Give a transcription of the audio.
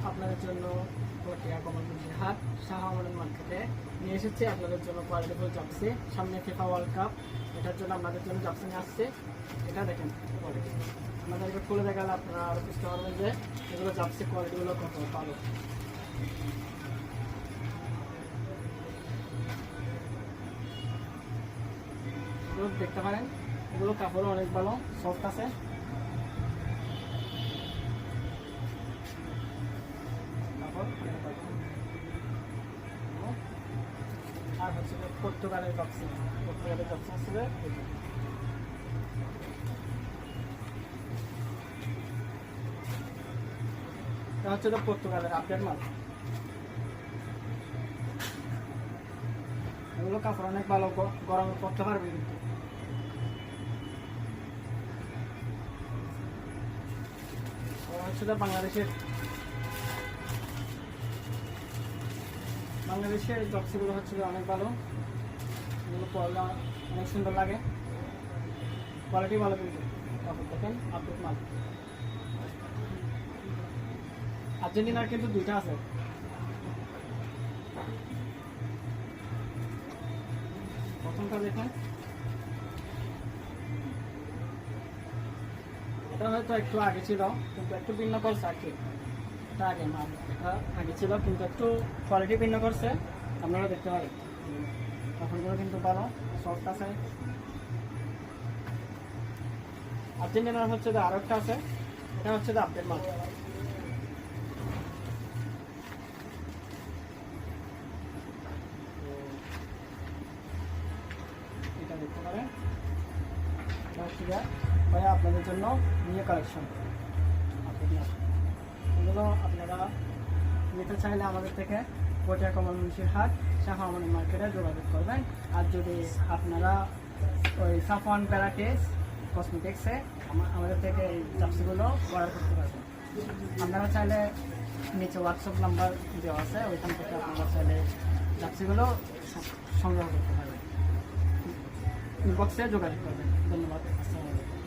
আপনাদের জন্য পটিয়া কমলগঞ্জের হাট শাহ আমানত মার্কেটে নিয়ে এসেছি আপনাদের জন্য কোয়ালিটিফুল জার্সি। সামনে ফিফা ওয়ার্ল্ড কাপ, এটার জন্য আপনাদের জন্য জার্সি নিয়ে আসছে। এটা দেখেন কোয়ালিটি, আপনাদেরকে খুলে দেখালে আপনারা আরও বুঝতে পারবেন যে এগুলো জার্সি কোয়ালিটিগুলো কত ভালো। এগুলো দেখতে পারেন, এগুলো কাপড় অনেক ভালো, সফট আছে। আর হচ্ছে পর্তুগালের জার্সি, পর্তুগালের জার্সি আসলে এটা হচ্ছে পর্তুগালের আপডেট মাল। এগুলো কাপড় অনেক ভালো, গরমে পড়তে পারবে কিন্তু। হচ্ছে বাংলাদেশের জার্সিগুলো হচ্ছে অনেক ভালো, এগুলো পরলে অনেক সুন্দর লাগে, কোয়ালিটি ভালো কিন্তু। কাপড় দেখেন আপডেট মাল। আর্জেন্টিনার কিন্তু দুইটা আছে, প্রথমটা দেখেন, এটা হয়তো একটু আগে ছিল কিন্তু একটু ভিন্ন করছে আর কি। এটা আগে মাল, এটা আগে ছিল কিন্তু একটু কোয়ালিটি ভিন্ন করছে, আপনারা দেখতে পারেন। কাপড়গুলো কিন্তু ভালো, সফট আছে। আর্জেন্টিনার হচ্ছে আরো একটা আছে, এটা হচ্ছে আপডেট মাল। এটা দেখতে পারেন, ভাই আপনাদের জন্য নিয়ে কালেকশন। এগুলো আপনারা নিতে চাইলে আমাদের থেকে পটিয়া কমলগঞ্জের হাট শাহ আমানত মার্কেটে যোগাযোগ করবেন। আর যদি আপনারা ওই সাফওয়ান প্যারাটেস কসমেটিক্সে আমাদের থেকে এই জার্সিগুলো অর্ডার করতে পারবেন। আপনারা চাইলে নিচে হোয়াটসঅ্যাপ নাম্বার দেওয়া আছে, ওইখান থেকে আপনারা চাইলে জার্সিগুলো সংগ্রহ করতে পারবেন, ইনবক্সে যোগাযোগ করবেন। ধন্যবাদ, আসসালামু আলাইকুম।